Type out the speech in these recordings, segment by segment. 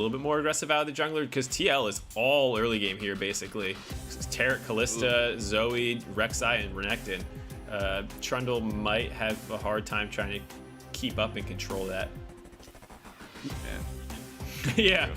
little bit more aggressive out of the jungler, because TL is all early game here, basically. Taric, Callista, Zoe, Rek'Sai, and Renekton. Trundle might have a hard time trying to keep up and control that. Yeah.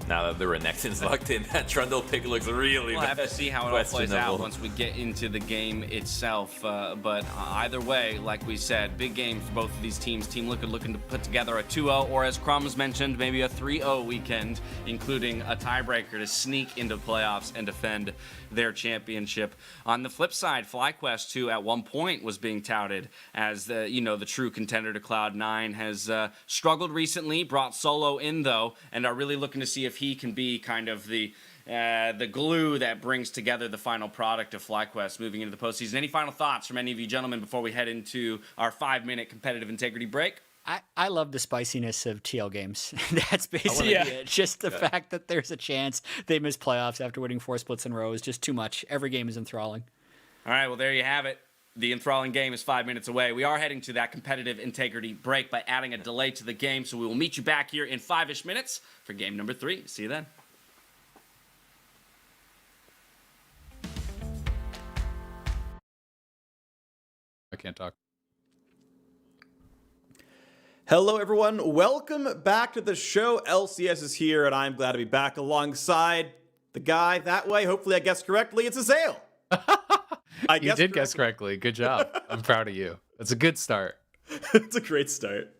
Now that the Renekton's locked in, that Trundle pick looks really We'll have to see how it all plays out once we get into the game itself. But either way, like we said, big games for both of these teams. Team Liquid looking to put together a 2-0, or as Crumbs mentioned, maybe a 3-0 weekend, including a tiebreaker to sneak into playoffs and defend their championship. On the flip side, FlyQuest, who at one point was being touted as the true contender to Cloud9, has struggled recently, brought Solo in though, and are really looking to see if he can be kind of the glue that brings together the final product of FlyQuest moving into the postseason. Any final thoughts from any of you gentlemen before we head into our 5-minute competitive integrity break? I love the spiciness of TL games. That's basically it. Just the fact that there's a chance they miss playoffs after winning 4 splits in a row is just too much. Every game is enthralling. All right, well, there you have it. The enthralling game is 5 minutes away. We are heading to that competitive integrity break by adding a delay to the game, so we will meet you back here in 5-ish minutes for game number 3. See you then. I can't talk. Hello, everyone. Welcome back to the show. LCS is here, and I'm glad to be back alongside the guy that way. Hopefully, I guessed correctly. It's Azael. You did guess correctly. Good job. I'm proud of you. That's a good start. It's a great start.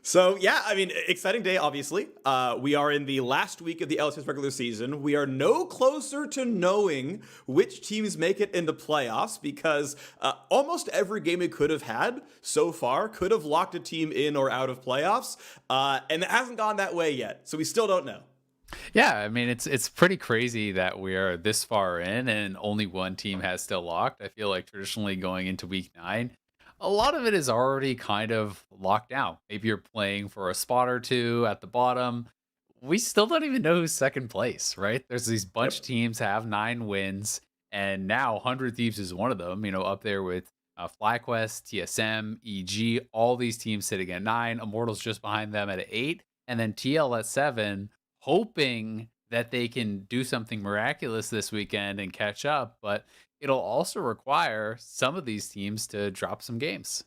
So, yeah, I mean, exciting day, obviously. We are in the last week of the LCS regular season. We are no closer to knowing which teams make it into playoffs, because almost every game we could have had so far could have locked a team in or out of playoffs, and it hasn't gone that way yet, so we still don't know. Yeah, I mean, it's pretty crazy that we are this far in and only one team has still locked. I feel like traditionally going into week 9, a lot of it is already kind of locked down. Maybe you're playing for a spot or two at the bottom. We still don't even know who's second place, right? There's these bunch of teams have 9 wins, and now 100 Thieves is one of them, up there with FlyQuest, TSM, EG, all these teams sitting at 9, Immortals just behind them at 8, and then TL at 7, hoping that they can do something miraculous this weekend and catch up, but it'll also require some of these teams to drop some games.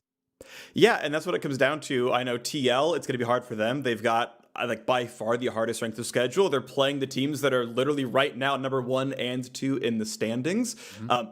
Yeah, and that's what it comes down to. I know TL, it's going to be hard for them. They've got by far the hardest strength of schedule. They're playing the teams that are literally right now number 1 and 2 in the standings.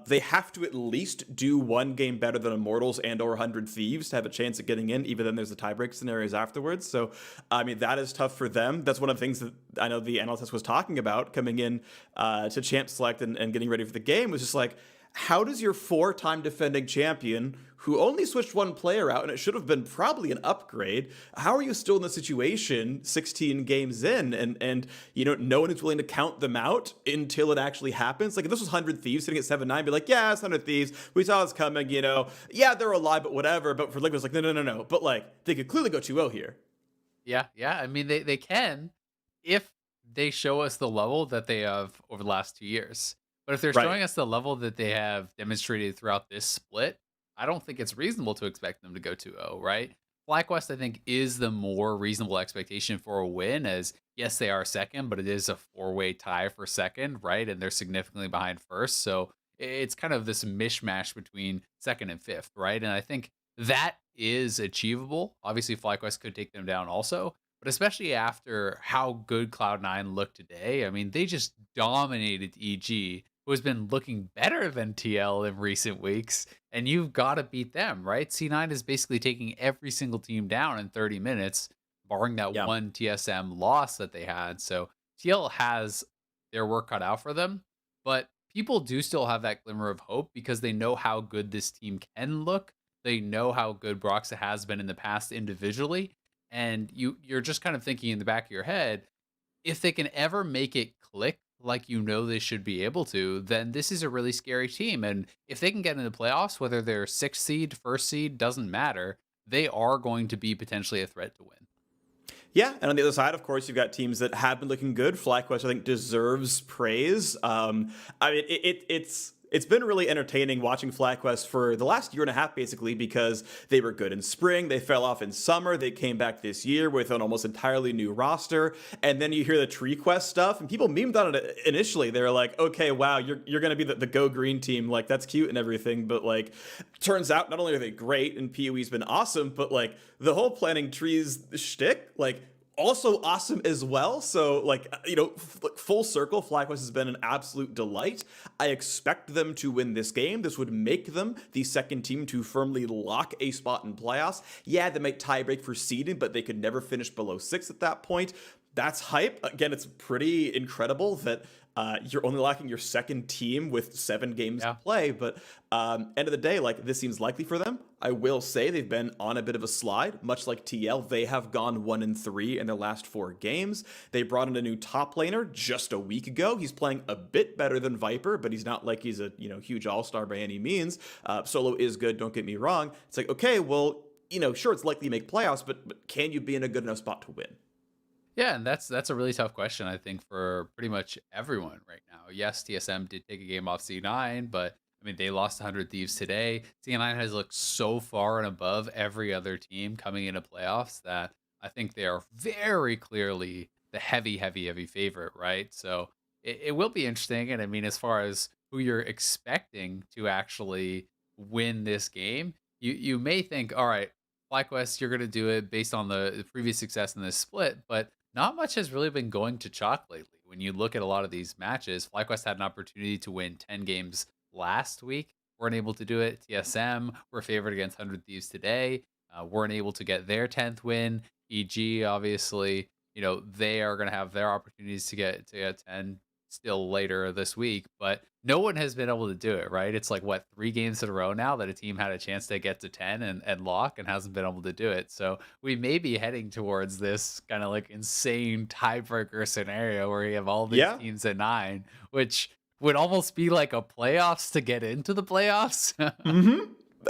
They have to at least do one game better than Immortals and or 100 Thieves to have a chance at getting in. Even then, there's the tiebreak scenarios afterwards. So, I mean, that is tough for them. That's one of the things that I know the analyst was talking about coming in to Champ Select and getting ready for the game, was just like, how does your 4-time defending champion, who only switched one player out, and it should have been probably an upgrade, how are you still in the situation 16 games in, and no one is willing to count them out until it actually happens? Like, if this was 100 Thieves sitting at 7-9, be like, yeah, it's 100 Thieves, we saw this coming, yeah, they're alive, but whatever. But for Liquid, it's like, no. But, like, they could clearly go 2-0 here. Yeah, I mean, they can, if they show us the level that they have over the last 2 years. But if they're showing us the level that they have demonstrated throughout this split, I don't think it's reasonable to expect them to go 2-0, right? FlyQuest, I think, is the more reasonable expectation for a win, as yes, they are second, but it is a 4-way tie for second, right? And they're significantly behind first. So it's kind of this mishmash between second and fifth, right? And I think that is achievable. Obviously, FlyQuest could take them down also, but especially after how good Cloud9 looked today. I mean, they just dominated EG, who has been looking better than TL in recent weeks, and you've got to beat them, right? C9 is basically taking every single team down in 30 minutes, barring that one TSM loss that they had. So TL has their work cut out for them, but people do still have that glimmer of hope because they know how good this team can look. They know how good Broxa has been in the past individually, and you're just kind of thinking in the back of your head, if they can ever make it click like they should be able to, then this is a really scary team. And if they can get into the playoffs, whether they're 6th seed, 1st seed, doesn't matter, they are going to be potentially a threat to win. Yeah, and on the other side, of course, you've got teams that have been looking good. FlyQuest, I think, deserves praise. I mean, it's it's been really entertaining watching FlyQuest for the last year and a half, basically, because they were good in spring, they fell off in summer, they came back this year with an almost entirely new roster, and then you hear the Tree Quest stuff, and people memed on it initially. They were like, okay, wow, you're gonna be the Go Green team, like, that's cute and everything, but, like, turns out not only are they great, and PoE's been awesome, but, like, the whole planting trees shtick, like, also awesome as well. So, like, full circle, FlyQuest has been an absolute delight. I expect them to win this game. This would make them the second team to firmly lock a spot in playoffs. Yeah, they might tiebreak for seeding, but they could never finish below 6 at that point. That's hype. Again, it's pretty incredible that you're only lacking your second team with 7 games to play. But end of the day, like, this seems likely for them. I will say they've been on a bit of a slide, much like TL. They have gone 1-3 in their last 4 games. They brought in a new top laner just a week ago. He's playing a bit better than Viper, but he's not like he's a huge all-star by any means. Solo is good, don't get me wrong. It's like, okay, well, sure, it's likely to make playoffs, but can you be in a good enough spot to win? Yeah, and that's a really tough question, I think, for pretty much everyone right now. Yes, TSM did take a game off C9, but I mean, they lost 100 Thieves today. C9 has looked so far and above every other team coming into playoffs that I think they are very clearly the heavy favorite, right? So it will be interesting. And I mean, as far as who you're expecting to actually win this game, you may think, all right, FlyQuest, you're going to do it based on the previous success in this split, but not much has really been going to chalk lately. When you look at a lot of these matches, FlyQuest had an opportunity to win 10 games last week. Weren't able to do it. TSM were favored against 100 Thieves today. Weren't able to get their 10th win. EG, obviously, they are going to have their opportunities to get 10 still later this week, but no one has been able to do it, right? It's like, what, 3 games in a row now that a team had a chance to get to 10 and lock and hasn't been able to do it. So we may be heading towards this kind of like insane tiebreaker scenario where you have all these teams at 9, which would almost be like a playoffs to get into the playoffs.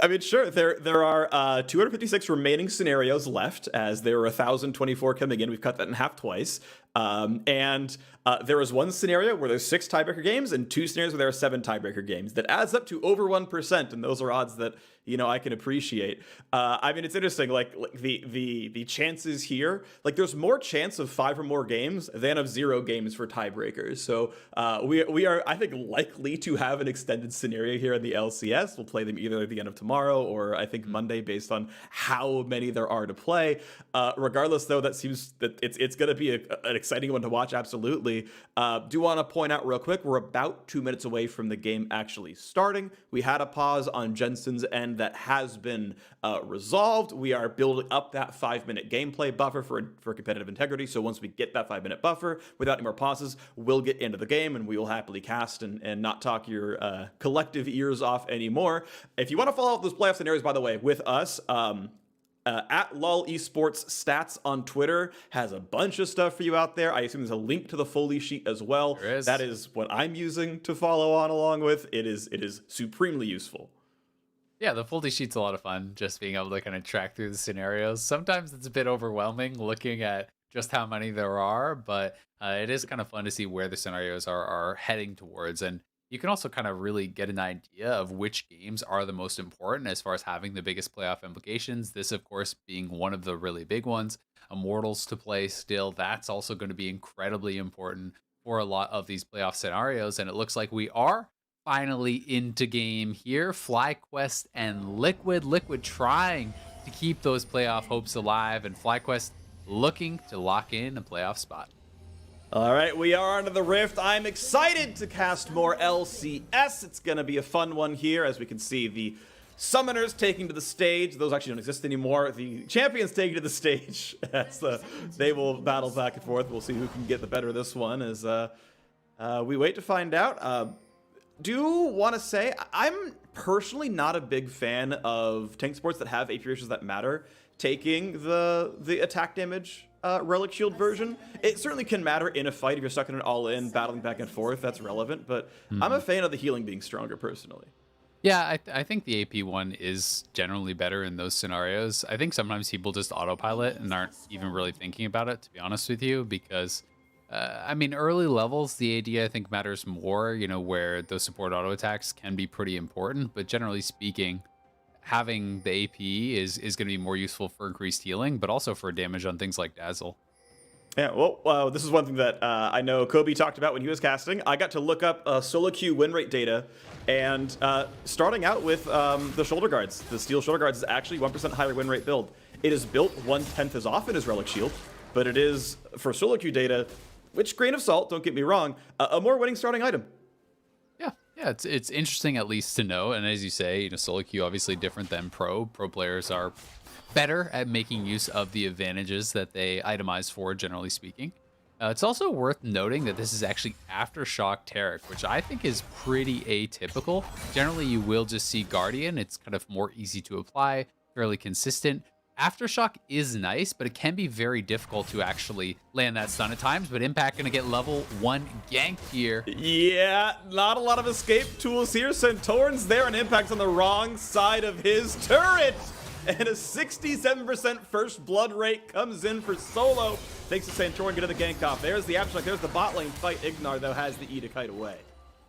I mean, sure, there are 256 remaining scenarios left, as there were 1,024 coming in. We've cut that in half twice. And there is one scenario where there's 6 tiebreaker games and 2 scenarios where there are 7 tiebreaker games. That adds up to over 1%, and those are odds that I can appreciate. I mean, it's interesting, like the chances here, like, there's more chance of 5 or more games than of 0 games for tiebreakers. So we are, I think, likely to have an extended scenario here in the LCS. We'll play them either at the end of tomorrow or I think Monday, based on how many there are to play. Regardless, though, that seems that it's going to be an exciting one to watch. Absolutely. Do want to point out real quick, we're about 2 minutes away from the game actually starting. We had a pause on Jensen's end that has been resolved. We are building up that 5-minute gameplay buffer for competitive integrity. So once we get that 5-minute buffer without any more pauses, we'll get into the game and we will happily cast and not talk your collective ears off anymore. If you want to follow up those playoff scenarios, by the way, with us, at LOL Esports Stats on Twitter has a bunch of stuff for you out there. I assume there's a link to the Foley sheet as well. There is. That is what I'm using to follow on along with. It is supremely useful. Yeah, the Foldy sheet's a lot of fun, just being able to kind of track through the scenarios. Sometimes it's a bit overwhelming looking at just how many there are, but it is kind of fun to see where the scenarios are heading towards. And you can also kind of really get an idea of which games are the most important as far as having the biggest playoff implications. This, of course, being one of the really big ones. Immortals to play still, that's also going to be incredibly important for a lot of these playoff scenarios. And it looks like we are finally into game here. FlyQuest and Liquid. Liquid trying to keep those playoff hopes alive, and FlyQuest looking to lock in a playoff spot. All right, we are onto the Rift. I'm excited to cast more LCS. It's going to be a fun one here. As we can see, the Summoners taking to the stage. Those actually don't exist anymore. The Champions taking to the stage. They will battle back and forth. We'll see who can get the better of this one as we wait to find out. Do want to say, I'm personally not a big fan of tank sports that have AP ratios that matter taking the attack damage relic shield version. It certainly can matter in a fight if you're stuck in an all-in, battling back and forth. That's relevant, but I'm a fan of the healing being stronger personally. Yeah, I think the AP one is generally better in those scenarios. I think sometimes people just autopilot and aren't even really thinking about it, to be honest with you, because I mean, early levels, the AD I think matters more, where those support auto attacks can be pretty important. But generally speaking, having the AP is going to be more useful for increased healing, but also for damage on things like Dazzle. Yeah, well, this is one thing that I know Kobe talked about when he was casting. I got to look up solo queue win rate data, and starting out with the shoulder guards, the steel shoulder guards is actually 1% higher win rate build. It is built 1/10 as often as Relic Shield, but it is, for solo queue data, which grain of salt, don't get me wrong, a more winning starting item. Yeah, it's interesting at least to know. And as you say, solo queue obviously different than pro. Pro players are better at making use of the advantages that they itemize for, generally speaking. It's also worth noting that this is actually Aftershock Taric, which I think is pretty atypical. Generally, you will just see Guardian. It's kind of more easy to apply, fairly consistent. Aftershock is nice, but it can be very difficult to actually land that stun at times. But Impact going to get level 1 gank here. Yeah, not a lot of escape tools here. Centaur's there, and Impact's on the wrong side of his turret. And a 67% first blood rate comes in for Solo. Thanks to Santorin getting the gank off. There's the Aftershock. There's the bot lane fight. Ignar, though, has the E to kite away.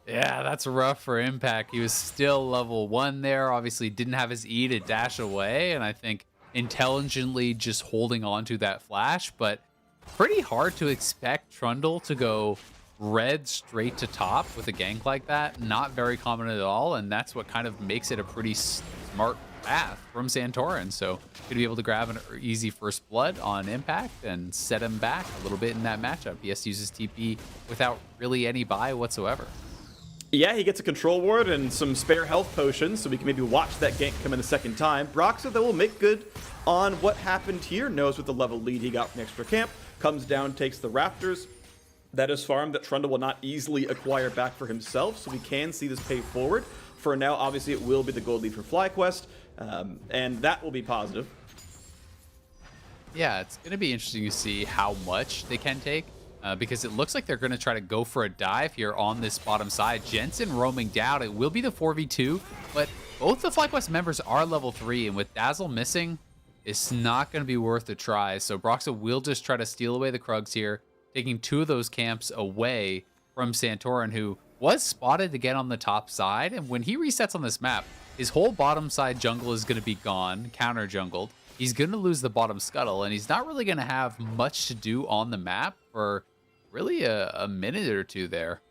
Yeah, that's rough for Impact. He was still level 1 there. Obviously didn't have his E to dash away. And I think intelligently just holding on to that flash, but pretty hard to expect Trundle to go red straight to top with a gank like that. Not very common at all, and that's what kind of makes it a pretty smart path from Santorin. So gonna be able to grab an easy first blood on Impact and set him back a little bit in that matchup. He has to use his TP without really any buy whatsoever. Yeah, he gets a control ward and some spare health potions, so we can maybe watch that gank come in a second time. Broxah, though, will make good on what happened here. Knows with the level lead he got from the extra camp. Comes down, takes the Raptors. That is farm that Trundle will not easily acquire back for himself, so we can see this pay forward. For now, obviously, it will be the gold lead for FlyQuest, and that will be positive. Yeah, it's going to be interesting to see how much they can take. Because it looks like they're going to try to go for a dive here on this bottom side. Jensen roaming down. It will be the 4v2, but both the FlyQuest members are level 3, and with Dazzle missing, it's not going to be worth a try. So Broxah will just try to steal away the Krugs here, taking 2 of those camps away from Santorin, who was spotted to get on the top side. And when he resets on this map, his whole bottom side jungle is going to be gone, counter jungled. He's going to lose the bottom scuttle, and he's not really going to have much to do on the map for really a minute or two there.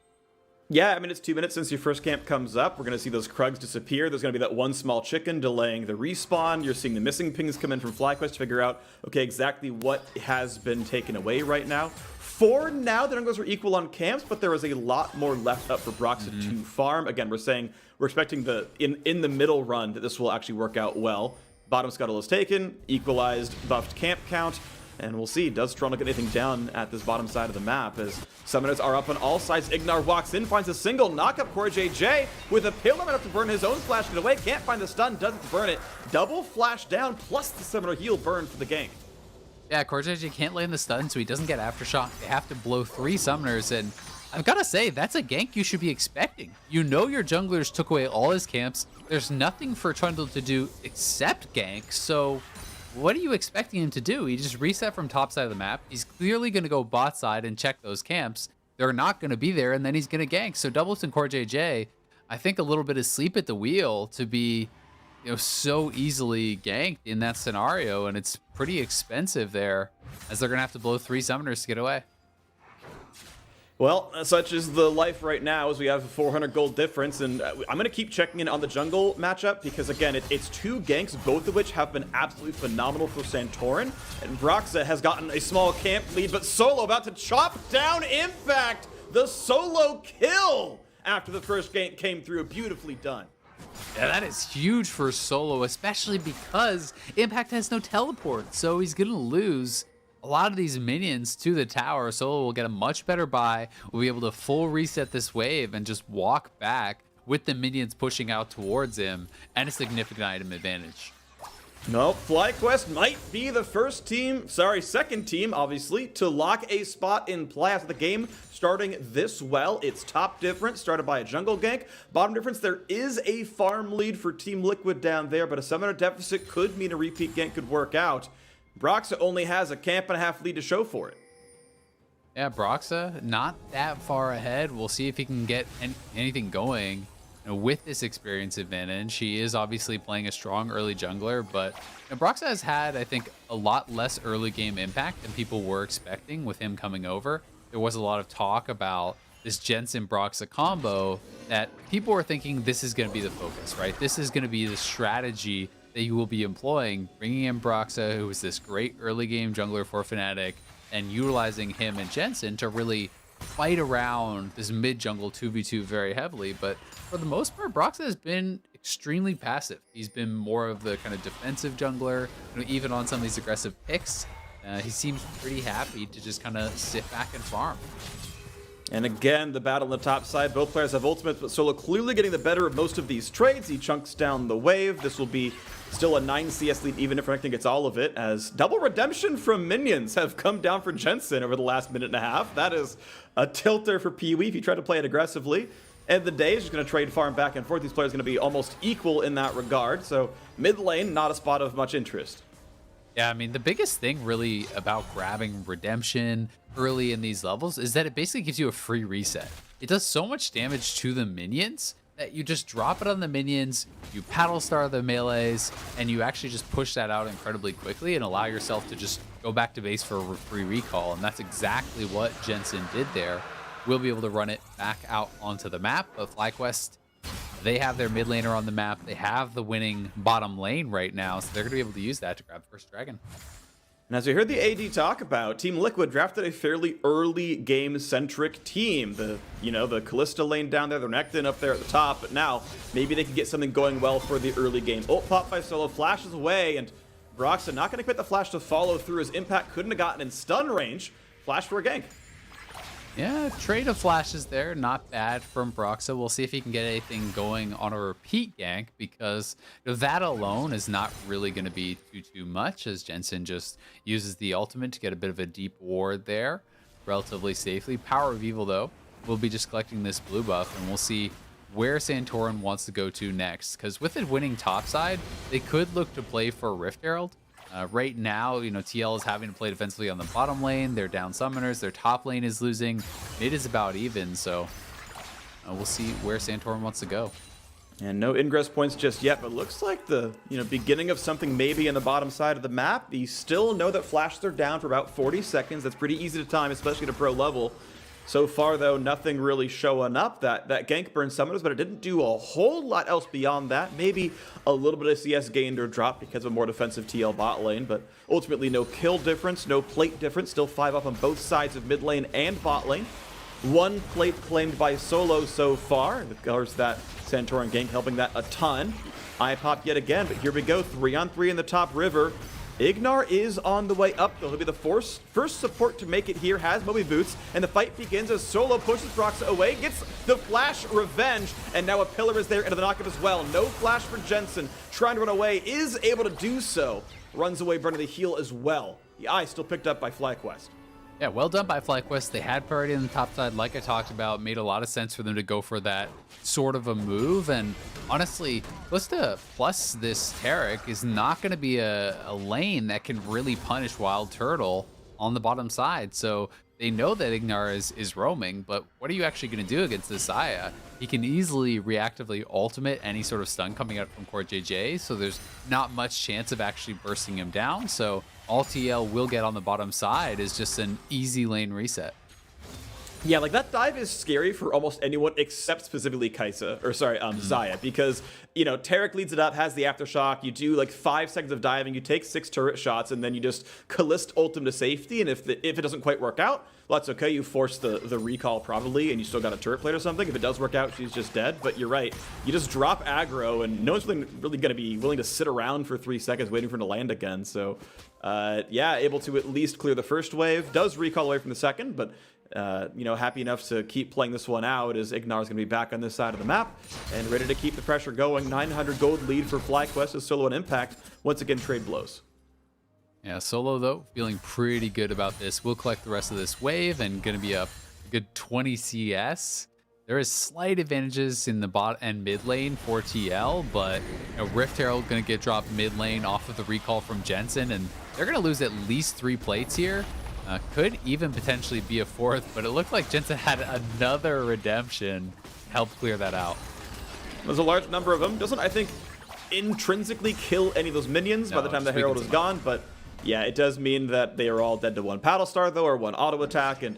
Yeah, I mean, it's 2 minutes since your first camp comes up. We're going to see those Krugs disappear. There's going to be that one small chicken delaying the respawn. You're seeing the missing pings come in from FlyQuest to figure out, okay, exactly what has been taken away right now. For now, the jungles are equal on camps, but there is a lot more left up for Broxah to farm. Again, we're expecting in the middle run that this will actually work out well. Bottom scuttle is taken, equalized, buffed camp count. And we'll see, does Trundle get anything down at this bottom side of the map as summoners are up on all sides. Ignar walks in, finds a single knock-up. CoreJJ with a pillar enough to burn his own flash, get away, can't find the stun, doesn't burn it. Double flash down, plus the summoner heal burn for the gank. Yeah, CoreJJ can't land the stun, so he doesn't get Aftershock. They have to blow 3 summoners, and I've got to say, that's a gank you should be expecting. You know your junglers took away all his camps. There's nothing for Trundle to do except gank, so what are you expecting him to do? He just reset from top side of the map. He's clearly going to go bot side and check those camps. They're not going to be there, and then he's going to gank. So Doublets and CoreJJ, I think a little bit of sleep at the wheel to be, so easily ganked in that scenario, and it's pretty expensive there, as they're going to have to blow 3 summoners to get away. Well, such is the life right now as we have a 400 gold difference, and I'm going to keep checking in on the jungle matchup because, again, it's 2 ganks, both of which have been absolutely phenomenal for Santorin, and Broxah has gotten a small camp lead, but Solo about to chop down Impact, the solo kill after the first gank came through. Beautifully done. Yeah, that is huge for Solo, especially because Impact has no teleport, so he's going to lose a lot of these minions to the tower. Solo will get a much better buy, will be able to full reset this wave and just walk back with the minions pushing out towards him and a significant item advantage. No, FlyQuest might be the second team, obviously, to lock a spot in play after the game starting this well. It's top difference, started by a jungle gank. Bottom difference, there is a farm lead for Team Liquid down there, but a summoner deficit could mean a repeat gank could work out. Broxah only has a camp and a half lead to show for it. Yeah, Broxa, not that far ahead. We'll see if he can get anything going. With this experience advantage. He is obviously playing a strong early jungler, but Broxa has had, I think, a lot less early game impact than people were expecting with him coming over. There was a lot of talk about this Jensen-Broxa combo that people were thinking this is going to be the focus, right? This is going to be the strategy that you will be employing, bringing in Broxa, who is this great early game jungler for Fnatic, and utilizing him and Jensen to really fight around this mid jungle 2v2 very heavily. But for the most part, Broxa has been extremely passive. He's been more of the kind of defensive jungler, even on some of these aggressive picks. He seems pretty happy to just kind of sit back and farm. And again, the battle on the top side. Both players have ultimates, but Solo clearly getting the better of most of these trades. He chunks down the wave. This will be still a 9 CS lead, even if Renekton gets all of it, as double redemption from minions have come down for Jensen over the last minute and a half. That is a tilter for Pee-wee if you try to play it aggressively. End of the day, is just going to trade farm back and forth. These players are going to be almost equal in that regard. So mid lane, not a spot of much interest. Yeah, I mean, the biggest thing really about grabbing redemption early in these levels is that it basically gives you a free reset. It does so much damage to the minions that you just drop it on the minions, you paddle star the melees, and you actually just push that out incredibly quickly and allow yourself to just go back to base for a free recall. And that's exactly what Jensen did there. We'll be able to run it back out onto the map, but FlyQuest, they have their mid laner on the map. They have the winning bottom lane right now, so they're going to be able to use that to grab first dragon. And as we heard the AD talk about, Team Liquid drafted a fairly early game-centric team. The Kalista lane down there, the Renekton up there at the top, but now maybe they can get something going well for the early game. Ult pop by Solo, flashes away, and Broxa not going to quit the flash to follow through. His impact couldn't have gotten in stun range. Flash for a gank. Yeah, trade of flashes there, not bad from Broxa. We'll see if he can get anything going on a repeat gank, because that alone is not really going to be too much, as Jensen just uses the ultimate to get a bit of a deep ward there relatively safely. Power of Evil, though, will be just collecting this blue buff, and we'll see where Santorin wants to go to next, because with it winning topside, they could look to play for Rift Herald. Right now, TL is having to play defensively on the bottom lane. They're down summoners. Their top lane is losing. Mid is about even, so we'll see where Santorin wants to go. And no ingress points just yet, but looks like the beginning of something maybe in the bottom side of the map. You still know that flashes are down for about 40 seconds. That's pretty easy to time, especially at a pro level. So far, though, nothing really showing up. That gank burned summoners, but it didn't do a whole lot else beyond that. Maybe a little bit of CS gained or dropped because of a more defensive TL bot lane, but ultimately no kill difference, no plate difference. Still 5 up on both sides of mid lane and bot lane. 1 plate claimed by Solo so far. Of course, that Santorin gank helping that a ton. Eye pop yet again, but here we go. 3-on-3 in the top river. Ignar is on the way up, though. He'll be the first support to make it here, has Moby Boots, and the fight begins as Solo pushes Broxa away, gets the flash revenge, and now a pillar is there into the knockup as well. No flash for Jensen, trying to run away, is able to do so. Runs away, burning the heal as well. The eye still picked up by FlyQuest. Yeah, well done by FlyQuest. They had priority on the top side, like I talked about. Made a lot of sense for them to go for that sort of a move. And honestly, Kalista plus this Taric is not going to be a lane that can really punish Wild Turtle on the bottom side. So they know that Ignar is roaming, but what are you actually going to do against this Xayah? He can easily reactively ultimate any sort of stun coming out from Core JJ, so there's not much chance of actually bursting him down. So all TL will get on the bottom side is just an easy lane reset. Yeah, like that dive is scary for almost anyone except specifically Xayah, because, Taric leads it up, has the aftershock, you do like 5 seconds of diving, you take 6 turret shots, and then you just Kalist ult him to safety, and if it doesn't quite work out, well, that's okay, you force the recall probably, and you still got a turret plate or something. If it does work out, she's just dead, but you're right, you just drop aggro, and no one's really going to be willing to sit around for 3 seconds waiting for him to land again, so, yeah, able to at least clear the first wave, does recall away from the second, but happy enough to keep playing this one out as Ignar's going to be back on this side of the map and ready to keep the pressure going. 900 gold lead for FlyQuest as Solo and Impact once again trade blows. Yeah, Solo, though, feeling pretty good about this. We'll collect the rest of this wave and going to be up a good 20 CS. There is slight advantages in the bot and mid lane for TL, but Rift Herald going to get dropped mid lane off of the recall from Jensen, and they're going to lose at least 3 plates here. Could even potentially be a fourth, but it looked like Jensen had another redemption to help clear that out. There's a large number of them. Doesn't, I think, intrinsically kill any of those minions by the time the Herald is gone, but yeah, it does mean that they are all dead to one Paddle Star, though, or one auto attack, and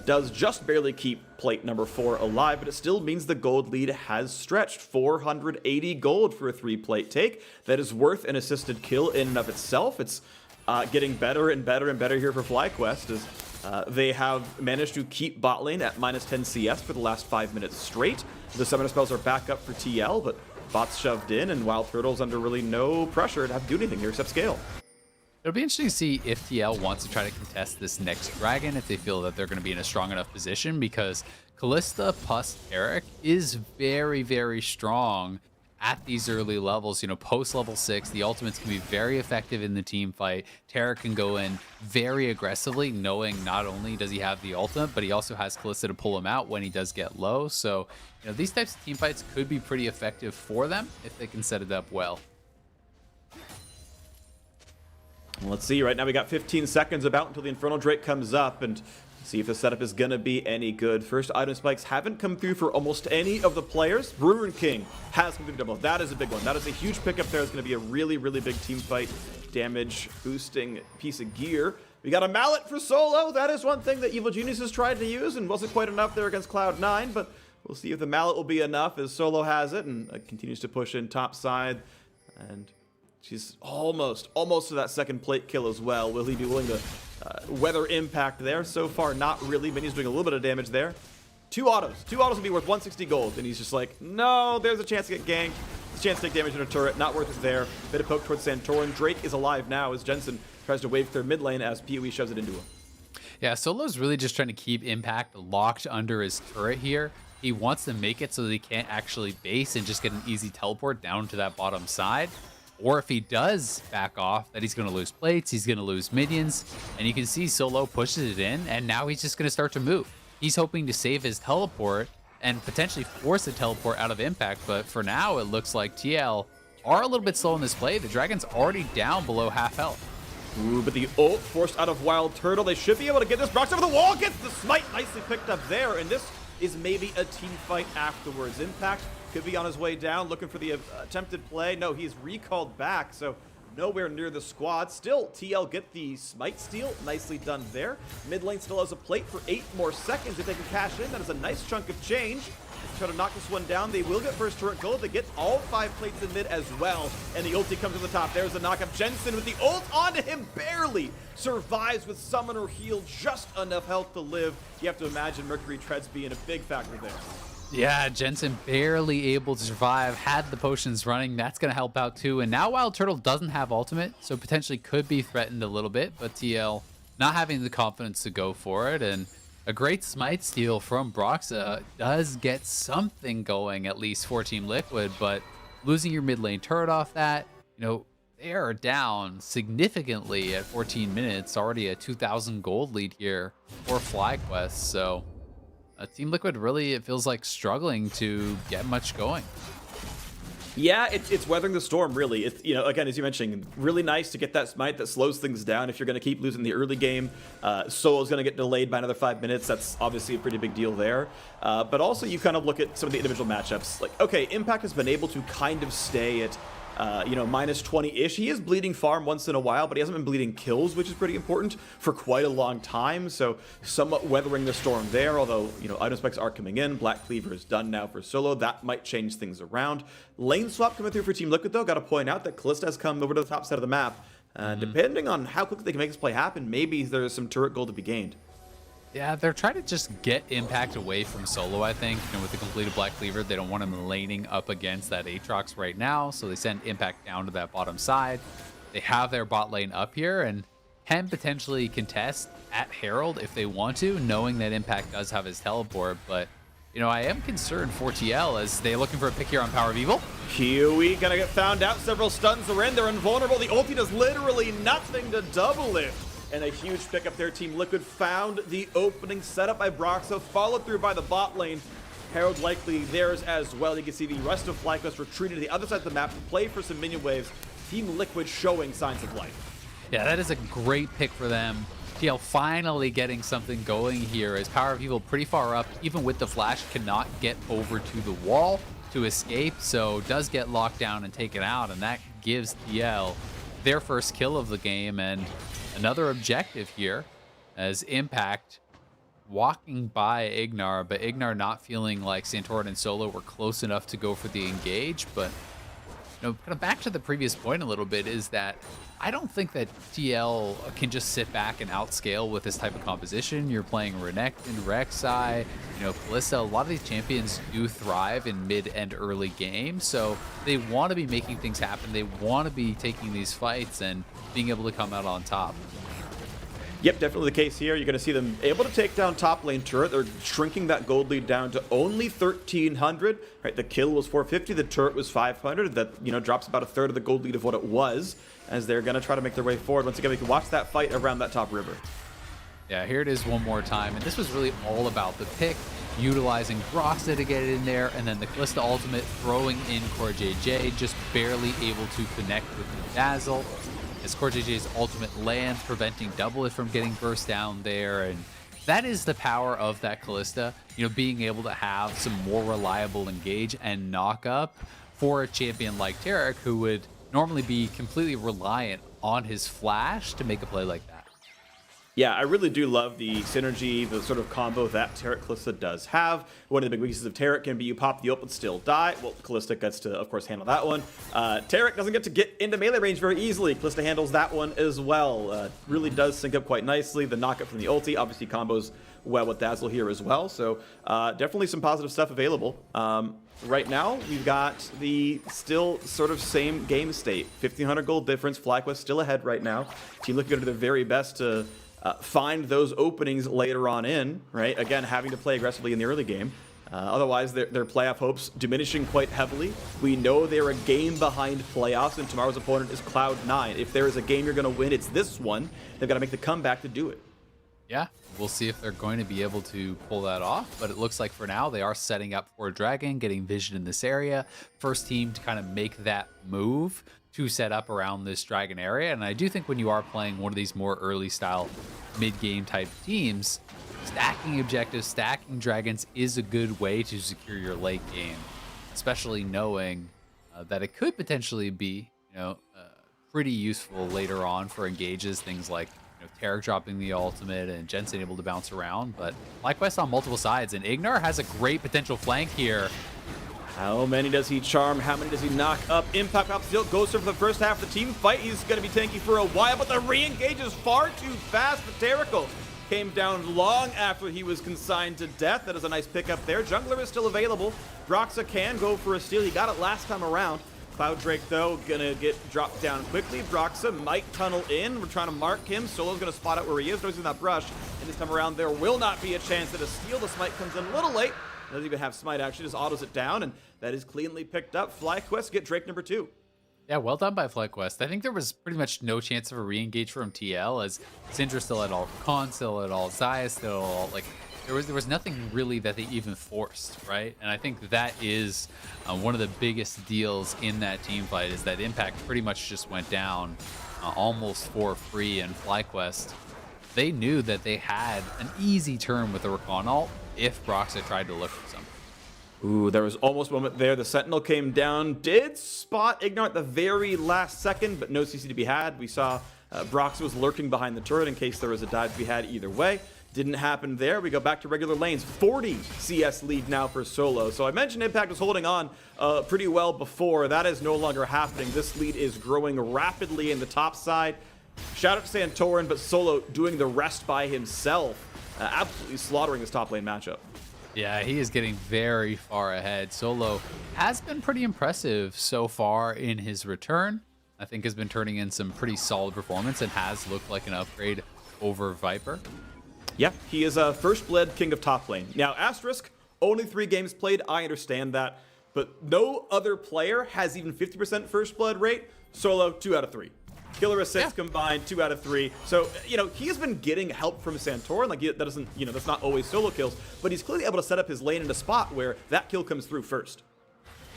does just barely keep plate number 4 alive, but it still means the gold lead has stretched. 480 gold for a 3-plate take. That is worth an assisted kill in and of itself. It's getting better and better and better here for FlyQuest, as they have managed to keep bot lane at -10 CS for the last 5 minutes straight. The summoner spells are back up for TL, but bots shoved in, and Wild Turtle's under really no pressure to have to do anything here except scale. It'll be interesting to see if TL wants to try to contest this next dragon, if they feel that they're going to be in a strong enough position, because Kalista plus Eric is very, very strong at these early levels. You know, post level 6, the ultimates can be very effective in the team fight. Tarek can go in very aggressively, knowing not only does he have the ultimate, but he also has Kalista to pull him out when he does get low. So, you know, these types of team fights could be pretty effective for them if they can set it up well. Let's see, right now we got 15 seconds about until the Infernal Drake comes up, and see if the setup is going to be any good. First item spikes haven't come through for almost any of the players. Ruin King has come through double. That is a big one. That is a huge pickup there. It's going to be a really, really big team fight, damage boosting piece of gear. We got a mallet for solo. That is one thing that Evil Geniuses tried to use and wasn't quite enough there against Cloud9, but we'll see if the mallet will be enough as solo has it and continues to push in top side. And she's almost to that second plate kill as well. Will he be willing to weather impact there? So far, not really. Mini's doing a little bit of damage there. Two autos will be worth 160 gold. And he's just like, no, there's a chance to get ganked. There's a chance to take damage in a turret. Not worth it there. Bit of poke towards Santorin. Drake is alive now as Jensen tries to wave clear mid lane as PoE shoves it into him. Yeah, Solo's really just trying to keep Impact locked under his turret here. He wants to make it so that he can't actually base and just get an easy teleport down to that bottom side. Or if he does back off, that he's going to lose plates, he's going to lose minions, and you can see Solo pushes it in, and now he's just going to start to move. He's hoping to save his teleport and potentially force a teleport out of Impact, but for now, it looks like TL are a little bit slow in this play. The Dragon's already down below half health. Ooh, but the ult forced out of Wild Turtle. They should be able to get this. Brox over the wall, gets the smite nicely picked up there, and this is maybe a team fight afterwards. Impact could be on his way down, looking for the attempted play. No, he's recalled back, so nowhere near the squad. Still, TL get the smite steal. Nicely done there. Mid lane still has a plate for 8 more seconds. If they can cash in, that is a nice chunk of change. Try to knock this one down. They will get first turret gold. They get all 5 plates in mid as well. And the ulti comes to the top. There's the knockup. Jensen with the ult onto him. Barely survives with summoner heal. Just enough health to live. You have to imagine Mercury Treads being a big factor there. Yeah, Jensen barely able to survive, had the potions running. That's going to help out too. And now Wild Turtle doesn't have ultimate, so potentially could be threatened a little bit. But TL not having the confidence to go for it. And a great smite steal from Broxa does get something going, at least for Team Liquid. But losing your mid lane turret off that, you know, they are down significantly at 14 minutes. Already a 2,000 gold lead here for FlyQuest. So Team Liquid really, it feels like, struggling to get much going. Yeah, it's weathering the storm, really. It's, you know, again, as you mentioned, really nice to get that smite that slows things down. If you're going to keep losing the early game, Solo's going to get delayed by another 5 minutes. That's obviously a pretty big deal there. But also, you kind of look at some of the individual matchups. Like, okay, Impact has been able to kind of stay at you know, minus 20-ish. He is bleeding farm once in a while, but he hasn't been bleeding kills, which is pretty important, for quite a long time. So somewhat weathering the storm there, although, you know, item specs are coming in. Black Cleaver is done now for Solo. That might change things around. Lane swap coming through for Team Liquid, though. Got to point out that Kalista has come over to the top side of the map. Depending on how quickly they can make this play happen, maybe there's some turret gold to be gained. Yeah, they're trying to just get Impact away from Solo, I think. You know, with the completed Black Cleaver, they don't want him laning up against that Aatrox right now, so they send Impact down to that bottom side. They have their bot lane up here and can potentially contest at Herald if they want to, knowing that Impact does have his teleport. But, you know, I am concerned for TL as they're looking for a pick here on Power of Evil. Huey gonna get found out. Several stuns are in. They're invulnerable. The ulti does literally nothing to double it. And a huge pickup there. Team Liquid found the opening setup by Broxa, followed through by the bot lane. Herald likely theirs as well. You can see the rest of FlyQuest retreated to the other side of the map to play for some minion waves. Team Liquid showing signs of life. Yeah, that is a great pick for them. TL finally getting something going here as Power of Evil pretty far up, even with the flash, cannot get over to the wall to escape, so does get locked down and taken out, and that gives TL their first kill of the game and another objective here as Impact walking by Ignar, but Ignar not feeling like Santorin and Solo were close enough to go for the engage. But kind of back to the previous point a little bit is that I don't think that TL can just sit back and outscale with this type of composition. You're playing Renekton, Rek'Sai, Kalista. A lot of these champions do thrive in mid and early games, so they want to be making things happen. They want to be taking these fights and being able to come out on top. Yep, definitely the case here. You're going to see them able to take down top lane turret. They're shrinking that gold lead down to only 1,300. Right, the kill was 450. The turret was 500. That drops about a third of the gold lead of what it was. As they're going to try to make their way forward. Once again, we can watch that fight around that top river. Yeah, here it is one more time. And this was really all about the pick, utilizing Broxa to get it in there, and then the Kalista ultimate throwing in CoreJJ, just barely able to connect with the Dazzle. As CoreJJ's ultimate lands, preventing Double It from getting burst down there. And that is the power of that Kalista, being able to have some more reliable engage and knock up for a champion like Tarek, who would normally be completely reliant on his flash to make a play like that. Yeah, I really do love the synergy, the sort of combo that Tarek Kalista does have. One of the big weaknesses of Tarek can be you pop the ult but still die. Well, Kalista gets to, of course, handle that one. Tarek doesn't get to get into melee range very easily. Kalista handles that one as well. Really does sync up quite nicely. The knockup from the ulti obviously combos well with Dazzle here as well. So definitely some positive stuff available. Right now, we've got the still sort of same game state. 1,500 gold difference. FlyQuest still ahead right now. Team looking to do their very best to find those openings later on in, right? Again, having to play aggressively in the early game. Otherwise, their playoff hopes diminishing quite heavily. We know they're a game behind playoffs, and tomorrow's opponent is Cloud9. If there is a game you're going to win, it's this one. They've got to make the comeback to do it. Yeah, we'll see if they're going to be able to pull that off, but it looks like for now they are setting up for a Dragon, getting vision in this area. First team to kind of make that move to set up around this Dragon area, and I do think when you are playing one of these more early style mid-game type teams, stacking objectives, stacking Dragons is a good way to secure your late game, especially knowing that it could potentially be pretty useful later on for engages, things like Tarek dropping the ultimate and Jensen able to bounce around, but FlyQuest on multiple sides, and Ignar has a great potential flank here. How many does he charm? How many does he knock up? Impact Pop still goes for the first half of the team fight. He's going to be tanky for a while, but the re-engage is far too fast for Terrical. Came down long after he was consigned to death. That is a nice pickup there. Jungler is still available. Broxa can go for a steal. He got it last time around. Cloud Drake, though, gonna get dropped down quickly. Broxa might tunnel in. We're trying to mark him. Solo's gonna spot out where he is. Noticing that brush. And this time around, there will not be a chance at a steal. The smite comes in a little late. Doesn't even have smite, actually. Just autos it down, and that is cleanly picked up. FlyQuest get Drake number 2. Yeah, well done by FlyQuest. I think there was pretty much no chance of a re-engage from TL, as Syndra still at all, Khan still at all, Xayah still at all. Like, there was nothing really that they even forced, right? And I think that is one of the biggest deals in that team fight, is that Impact pretty much just went down almost for free, and FlyQuest, they knew that they had an easy turn with the Rakan ult if Broxa tried to look for something. Ooh, there was almost a moment there. The Sentinel came down, did spot Ignar at the very last second, but no CC to be had. We saw Broxa was lurking behind the turret in case there was a dive to be had either way. Didn't happen there. We go back to regular lanes. 40 CS lead now for Solo. So I mentioned Impact was holding on pretty well before. That is no longer happening. This lead is growing rapidly in the top side. Shout out to Santorin, but Solo doing the rest by himself. Absolutely slaughtering this top lane matchup. Yeah, he is getting very far ahead. Solo has been pretty impressive so far in his return. I think has been turning in some pretty solid performance and has looked like an upgrade over Viper. Yeah, he is a first blood king of top lane. Now, asterisk, only 3 games played. I understand that. But no other player has even 50% first blood rate. Solo, 2 out of 3. Killer assists combined, 2 out of 3. So, he has been getting help from Santorin. Like, that doesn't, that's not always solo kills. But he's clearly able to set up his lane in a spot where that kill comes through first.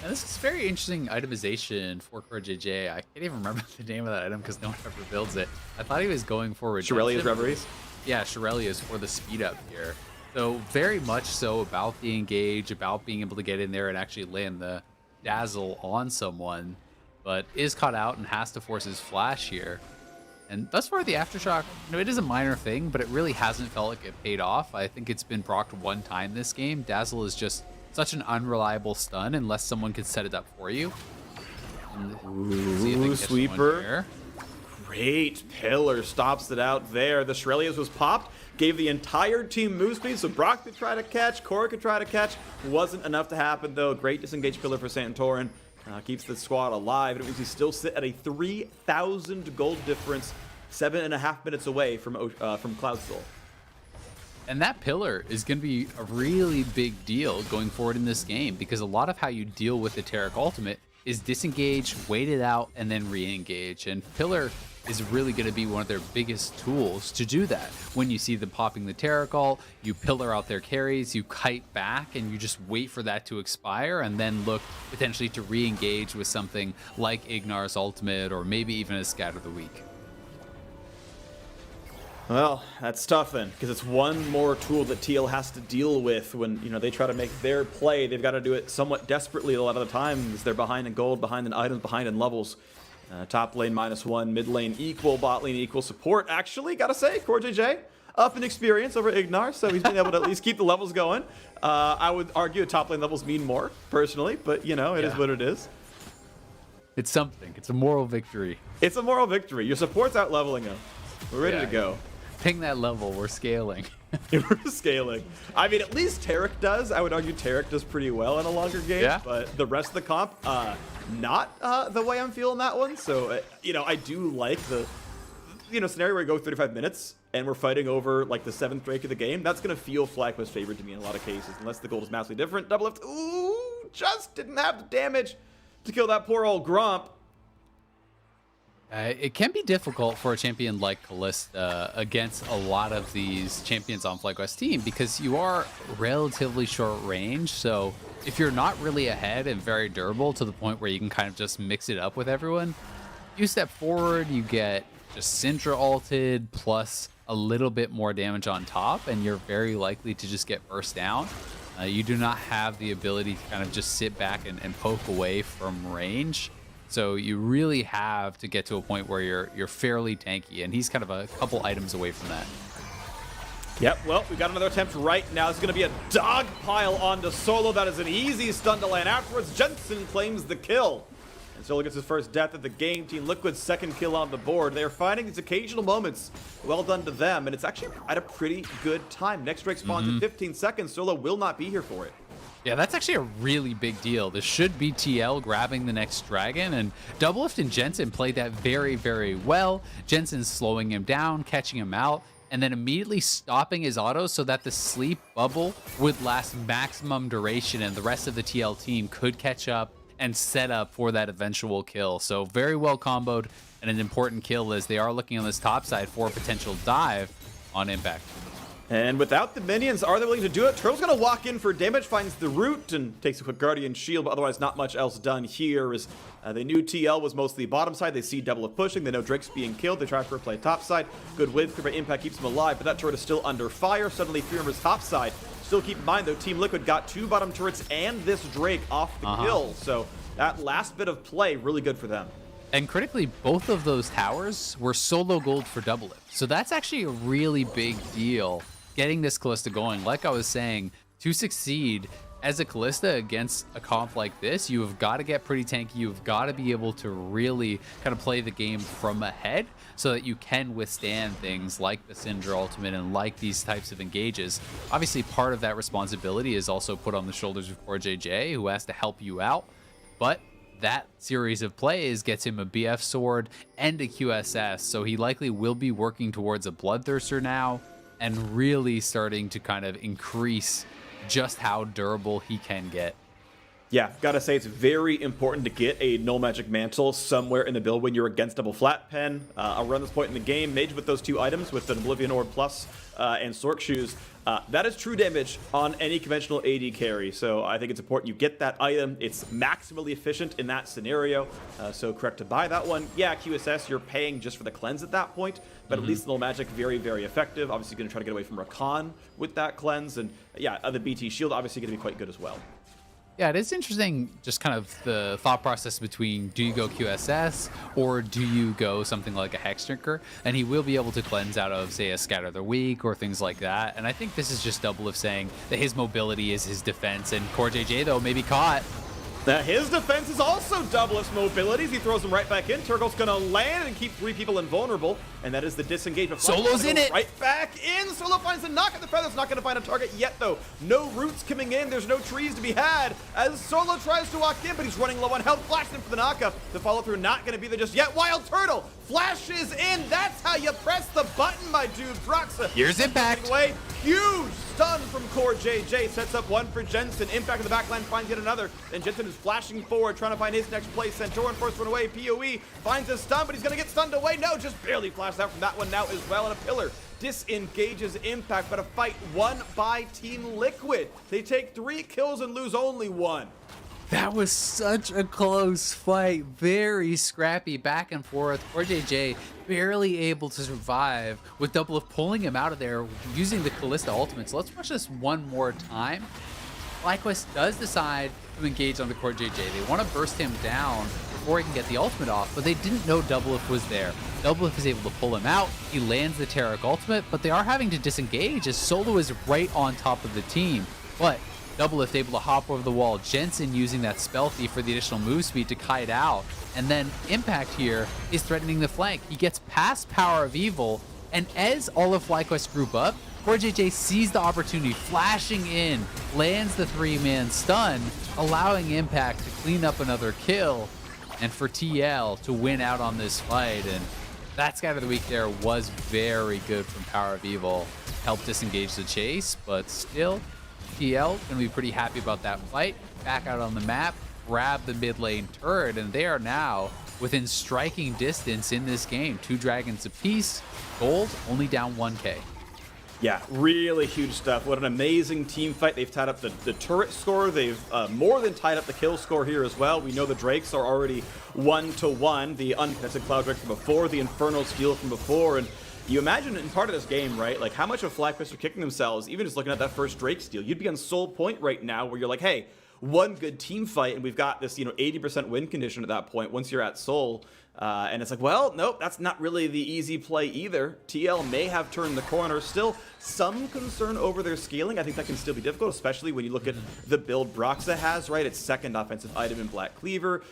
And this is very interesting itemization for CoreJJ. I can't even remember the name of that item because no one ever builds it. I thought he was going for Shirelia's Reveries? yeah, Shirelius for the speed up here. So very much so about the engage, about being able to get in there and actually land the dazzle on someone, but is caught out and has to force his flash here. And thus far, the Aftershock, it is a minor thing, but it really hasn't felt like it paid off. I think it's been procced one time this game. Dazzle is just such an unreliable stun unless someone can set it up for you. Ooh, sweeper. Great pillar stops it out there. The Shirelius was popped, gave the entire team move speed, so Brock could try to catch, Cora could try to catch. Wasn't enough to happen, though. Great disengaged pillar for Santorin. Keeps the squad alive, and it means we still sit at a 3,000 gold difference, 7.5 minutes away from Cloud Soul. And that pillar is going to be a really big deal going forward in this game, because a lot of how you deal with the Taric ultimate is disengage, wait it out, and then re-engage. And pillar is really going to be one of their biggest tools to do that. When you see them popping the Taric ult, you pillar out their carries, you kite back, and you just wait for that to expire, and then look potentially to re-engage with something like Ignar's ultimate, or maybe even a Scatter the Weak. Well, that's tough then, because it's one more tool that TL has to deal with when they try to make their play. They've got to do it somewhat desperately a lot of the times. They're behind in gold, behind in items, behind in levels. Top lane -1, mid lane equal, bot lane equal. Support, actually, gotta say, Core JJ up in experience over Ignar, so he's been able to at least keep the levels going. I would argue top lane levels mean more, personally, but it is what it is. It's something. It's a moral victory. It's a moral victory. Your support's out leveling him. We're ready to go. Ping that level, we're scaling. We're scaling. I mean, at least Taric does. I would argue Taric does pretty well in a longer game, but the rest of the comp, not the way I'm feeling that one. So, I do like the, scenario where we go 35 minutes and we're fighting over like the 7th break of the game. That's going to feel Flagma's favored to me in a lot of cases, unless the gold is massively different. Double lift. Ooh, just didn't have the damage to kill that poor old Gromp. It can be difficult for a champion like Kalista against a lot of these champions on FlyQuest team, because you are relatively short range. So if you're not really ahead and very durable to the point where you can kind of just mix it up with everyone, you step forward, you get just Syndra ulted plus a little bit more damage on top, and you're very likely to just get burst down. You do not have the ability to kind of just sit back and poke away from range. So you really have to get to a point where you're fairly tanky, and he's kind of a couple items away from that. Yep, well, we got another attempt right now. This is going to be a dog pile onto Solo. That is an easy stun to land. Afterwards, Jensen claims the kill. And Solo gets his first death of the game. Team Liquid's second kill on the board. They are finding these occasional moments. Well done to them, and it's actually at a pretty good time. Next Drake spawns in 15 seconds. Solo will not be here for it. Yeah, that's actually a really big deal. This should be TL grabbing the next dragon, and Doublelift and Jensen played that very, very well. Jensen's slowing him down, catching him out, and then immediately stopping his auto so that the sleep bubble would last maximum duration, and the rest of the TL team could catch up and set up for that eventual kill. So very well comboed, and an important kill as they are looking on this top side for a potential dive on Impact. And without the minions, are they willing to do it? Turtle's going to walk in for damage, finds the root, and takes a quick Guardian Shield, but otherwise not much else done here. As they knew TL was mostly bottom side. They see Doublelift pushing. They know Drake's being killed. They try for a play top side. Good width by Impact keeps him alive, but that turret is still under fire. Suddenly, 3 members top side. Still keep in mind, though, Team Liquid got 2 bottom turrets and this Drake off the kill. So that last bit of play, really good for them. And critically, both of those towers were solo gold for Doublelift. So that's actually a really big deal. Getting this Kalista going, like I was saying, to succeed as a Kalista against a comp like this, you have got to get pretty tanky. You've got to be able to really kind of play the game from ahead so that you can withstand things like the Syndra ultimate and like these types of engages. Obviously, part of that responsibility is also put on the shoulders of Core JJ, who has to help you out. But that series of plays gets him a BF sword and a QSS, so he likely will be working towards a Bloodthirster now, and really starting to kind of increase just how durable he can get. Yeah, gotta say it's very important to get a Null Magic Mantle somewhere in the build when you're against double Flat Pen. Around this point in the game, Mage with those 2 items, with an Oblivion Orb Plus and Sork Shoes, that is true damage on any conventional AD carry. So I think it's important you get that item. It's maximally efficient in that scenario. So correct to buy that one. Yeah, QSS, you're paying just for the cleanse at that point, but at least Null Magic, very, very effective. Obviously going to try to get away from Rakan with that cleanse. And yeah, the BT Shield obviously going to be quite good as well. Yeah, it is interesting, just kind of the thought process between do you go QSS or do you go something like a Hex Drinker? And he will be able to cleanse out of, say, a Scatter the Weak or things like that. And I think this is just Doublelift saying that his mobility is his defense. And Core JJ, though, may be caught. His defense is also Doublelift's mobilities. He throws them right back in. Turgle's gonna land and keep 3 people invulnerable, and that is the disengagement. Solo's in it. Right back in. Solo finds a knock at the feathers. Not gonna find a target yet, though. No roots coming in. There's no trees to be had as Solo tries to walk in, but he's running low on health. Flashing him for the knockup. The follow through not gonna be there just yet. Wild Turtle flashes in. That's how you press the button, my dude. Broxa. Here's Impact. Away. Huge stun from Core JJ. Sets up one for Jensen. Impact in the backline finds yet another. And Jensen is flashing forward, trying to find his next play. Centaur forced one away. PoE finds a stun, but he's going to get stunned away. No, just barely flashed out from that one now as well. And a pillar disengages Impact, but a fight won by Team Liquid. They take 3 kills and lose only 1. That was such a close fight. Very scrappy back and forth. Core JJ barely able to survive with Doublelift pulling him out of there using the Kalista ultimate. So let's watch this one more time. FlyQuest does decide to engage on the Core JJ. They want to burst him down before he can get the ultimate off, but they didn't know Doublelift was there. Doublelift is able to pull him out. He lands the Taric ultimate, but they are having to disengage as Solo is right on top of the team. But Doublelift able to hop over the wall. Jensen using that Spell Thief for the additional move speed to kite out. And then Impact here is threatening the flank. He gets past Power of Evil, and as all of FlyQuest group up, Core JJ sees the opportunity, flashing in, lands the 3-man stun, allowing Impact to clean up another kill, and for TL to win out on this fight. And that Scatter the Weak there was very good from Power of Evil. Helped disengage the chase, but still, TL gonna be pretty happy about that fight. Back out on the map, grab the mid lane turret, and they are now within striking distance in this game. 2 dragons apiece. Gold only down 1K. Yeah, really huge stuff. What an amazing team fight. They've tied up the turret score. They've more than tied up the kill score here as well. We know the Drakes are already 1-1. The uncontested Cloud Drake from before, the Infernal Steel from before, and you imagine in part of this game, right, like how much of FlyQuest are kicking themselves, even just looking at that first Drake steal. You'd be on Soul Point right now where you're like, hey, one good team fight, and we've got this, 80% win condition at that point once you're at Soul. And it's like, well, nope, that's not really the easy play either. TL may have turned the corner. Still some concern over their scaling. I think that can still be difficult, especially when you look at the build Broxa has, right? Its second offensive item in Black Cleaver.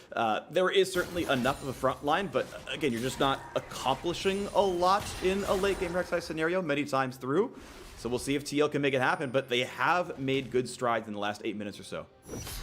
There is certainly enough of a front line, but again, you're just not accomplishing a lot in a late game Rek'Sai scenario many times through. So we'll see if TL can make it happen, but they have made good strides in the last 8 minutes or so.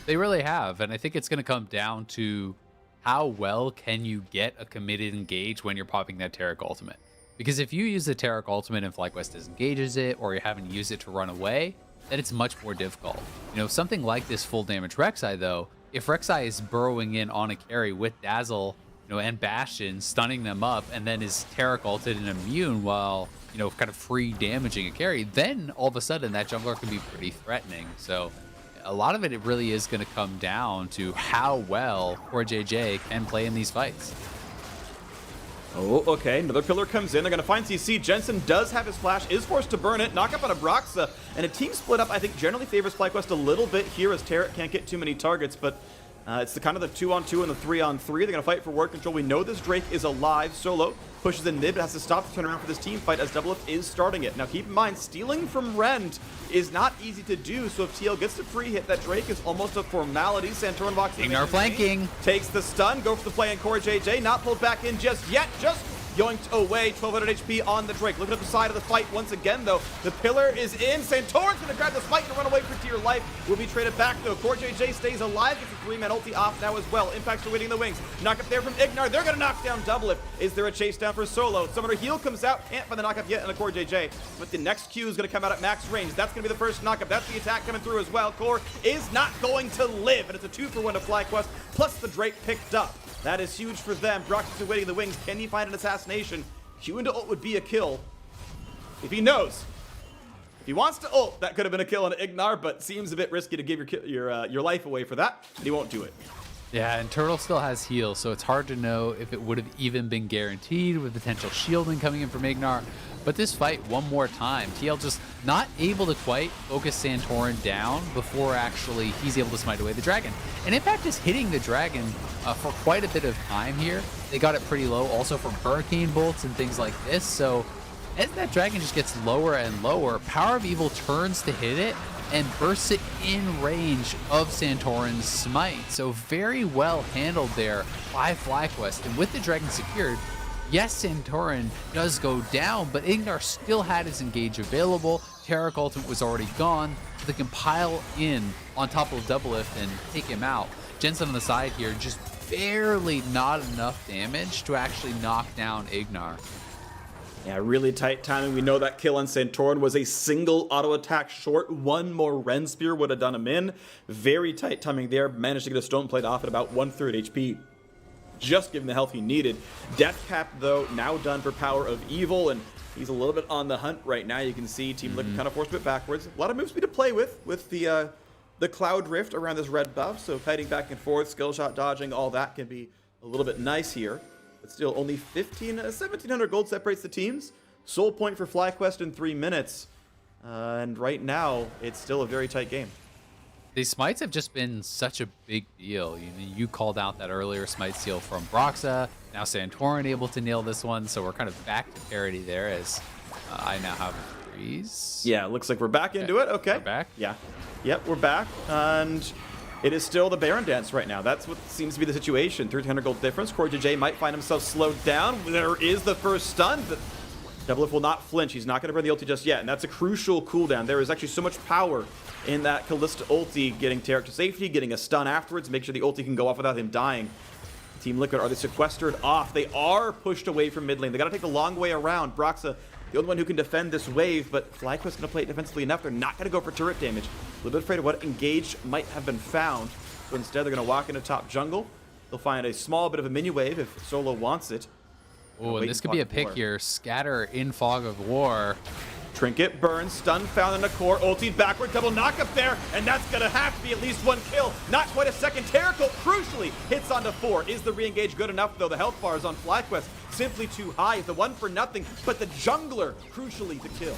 They really have, and I think it's going to come down to how well can you get a committed engage when you're popping that Taric ultimate. Because if you use the Taric ultimate and FlyQuest disengages it, or you're having to use it to run away, then it's much more difficult. Something like this full damage Rek'Sai, though, if Rek'Sai is burrowing in on a carry with Dazzle, and Bastion, stunning them up, and then is Taric ulted and immune while, kind of free damaging a carry, then all of a sudden that jungler can be pretty threatening. So a lot of it really is going to come down to how well Core JJ can play in these fights. Oh, okay. Another pillar comes in. They're going to find CC. Jensen does have his flash, is forced to burn it. Knock up on a Broxa. And a team split up, I think, generally favors FlyQuest a little bit here as Taric can't get too many targets, but it's the kind of the 2-on-2 and the 3-on-3. They're going to fight for ward control. We know this Drake is alive. Solo pushes in mid, but has to stop to turn around for this team fight as Doublelift is starting it. Now keep in mind, stealing from Rend is not easy to do, so if TL gets the free hit, that Drake is almost a formality. Santorin walks in. Ignar flanking. Takes the stun, go for the play in Core JJ, not pulled back in just yet, just yoinked away. 1200 HP on the Drake. Looking at the side of the fight once again, though. The pillar is in. Santorin's going to grab the spike and run away for to your life will be traded back, though. CoreJJ stays alive, gets a 3-man ulti off now as well. Impacts are waiting in the wings. Knock up there from Ignar. They're going to knock down Double Lift. Is there a chase down for Solo? Summoner heal comes out. Can't find the knockup yet in the CoreJJ, but the next Q is going to come out at max range. That's going to be the first knockup. That's the attack coming through as well. Core is not going to live, and it's a 2-for-1 to FlyQuest, plus the Drake picked up. That is huge for them. Broxy's waiting in the wings. Can he find an assassination? Q into ult would be a kill. If he knows. If he wants to ult, that could have been a kill on Ignar, but seems a bit risky to give your life away for that. And he won't do it. Yeah, and Turtle still has heal, so it's hard to know if it would have even been guaranteed with potential shielding coming in from Ignar. But this fight, one more time, TL just not able to quite focus Santorin down before actually he's able to smite away the dragon. And Impact is hitting the dragon for quite a bit of time here. They got it pretty low also from Hurricane Bolts and things like this. So as that dragon just gets lower and lower, Power of Evil turns to hit it and bursts it in range of Santorin's smite. So very well handled there by FlyQuest. And with the dragon secured, yes, Santorin does go down, but Ignar still had his engage available. Taric ultimate was already gone. So they can pile in on top of Double Lift and take him out. Jensen on the side here, just barely not enough damage to actually knock down Ignar. Yeah, really tight timing. We know that kill on Santorin was a single auto attack short. One more Ren Spear would have done him in. Very tight timing there. Managed to get a Stone Plate off at about 1/3 HP. Just given the health he needed. Death Cap, though, now done for Power of Evil, and he's a little bit on the hunt right now. You can see Team Liquid kind of forced a bit backwards. A lot of move speed to play with the Cloud Rift around this red buff, so kiting back and forth, skill shot dodging, all that can be a little bit nice here. But still, only 1,700 gold separates the teams. Soul point for FlyQuest in 3 minutes. And right now, it's still a very tight game. These smites have just been such a big deal. You called out that earlier smite steal from Broxa. Now Santorin able to nail this one, so we're kind of back to parity there as I now have freeze. Yeah, looks like we're back into it. Okay. We're back? Yeah. Yep, we're back. And it is still the Baron dance right now. That's what seems to be the situation. 1,300 gold difference. CoreJJ might find himself slowed down. There is the first stun, but Double Lift will not flinch. He's not going to burn the ulti just yet, and that's a crucial cooldown. There is actually so much power in that Kalista ulti, getting Taric to safety, getting a stun afterwards, make sure the ulti can go off without him dying. Team Liquid, are they sequestered off? They are pushed away from mid lane. They got to take the long way around. Broxa, the only one who can defend this wave, but FlyQuest's going to play it defensively enough. They're not going to go for turret damage. A little bit afraid of what engage might have been found. So instead, they're going to walk into top jungle. They'll find a small bit of a mini wave if Solo wants it. Oh, and this could be a pick here. Scatter in Fog of War. Trinket burns, stun found in the core, ulti backward, double knock up there, and that's gonna have to be at least one kill. Not quite a second. Terrical crucially hits onto 4. Is the re-engage good enough though? The health bars on FlyQuest simply too high. The 1 for nothing, but the jungler crucially the kill.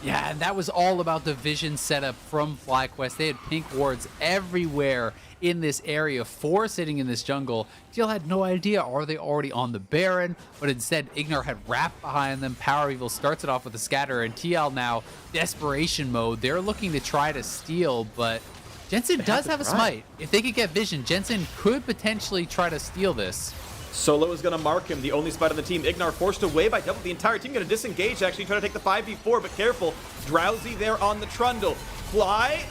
Yeah, and that was all about the vision setup from FlyQuest. They had pink wards everywhere in this area, 4 sitting in this jungle. TL had no idea, are they already on the Baron? But instead, Ignar had wrapped behind them. Power Evil starts it off with a scatter, and TL now, desperation mode. They're looking to try to steal, but Jensen does have a smite. If they could get vision, Jensen could potentially try to steal this. Solo is going to mark him, the only spot on the team. Ignar forced away by Double. The entire team going to disengage, actually, try to take the 5v4, but careful. Drowsy there on the Trundle. Fly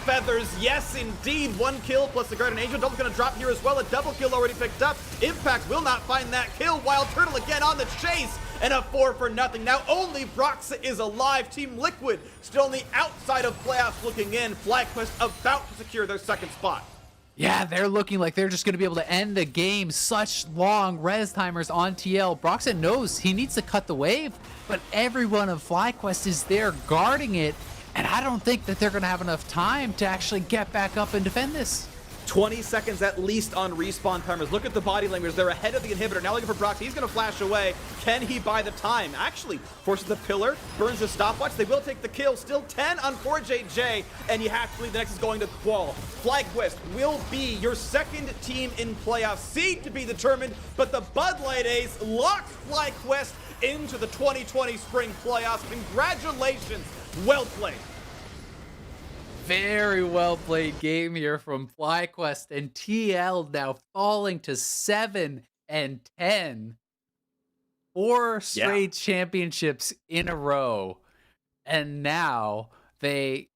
feathers, yes indeed. 1 kill plus the Guardian Angel. Double's going to drop here as well. A double kill already picked up. Impact will not find that kill. Wild Turtle again on the chase. And a 4 for nothing. Now only Broxa is alive. Team Liquid still on the outside of playoffs looking in. FlyQuest about to secure their second spot. Yeah, they're looking like they're just going to be able to end the game. Such long res timers on TL. Broxen knows he needs to cut the wave, but everyone of FlyQuest is there guarding it, and I don't think that they're going to have enough time to actually get back up and defend this. 20 seconds at least on respawn timers. Look at the body language. They're ahead of the inhibitor. Now looking for Brox. He's going to flash away. Can he buy the time? Actually, forces the pillar, burns the stopwatch. They will take the kill. Still 10 on 4JJ, and you have to believe the next is going to Qual. FlyQuest will be your second team in playoffs. Seed to be determined, but the Bud Light Ace locks FlyQuest into the 2020 Spring playoffs. Congratulations. Well played. Very well played game here from FlyQuest, and TL now falling to 7 and 10. 4 straight championships in a row, and now they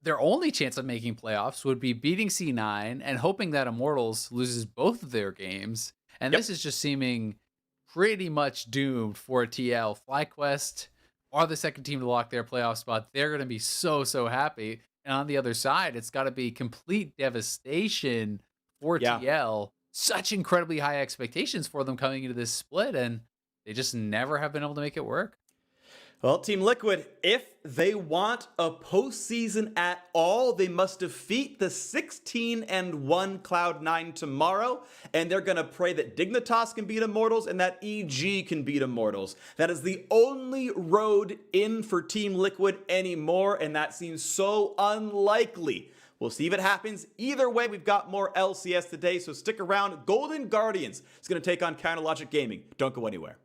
their only chance of making playoffs would be beating C9 and hoping that Immortals loses both of their games. And this is just seeming pretty much doomed for TL. FlyQuest are the second team to lock their playoff spot. They're going to be so happy. And on the other side, it's got to be complete devastation for TL. Such incredibly high expectations for them coming into this split, and they just never have been able to make it work. Well, Team Liquid, if they want a postseason at all, they must defeat the 16-1 Cloud9 tomorrow, and they're going to pray that Dignitas can beat Immortals and that EG can beat Immortals. That is the only road in for Team Liquid anymore, and that seems so unlikely. We'll see if it happens. Either way, we've got more LCS today, so stick around. Golden Guardians is going to take on Counterlogic Gaming. Don't go anywhere.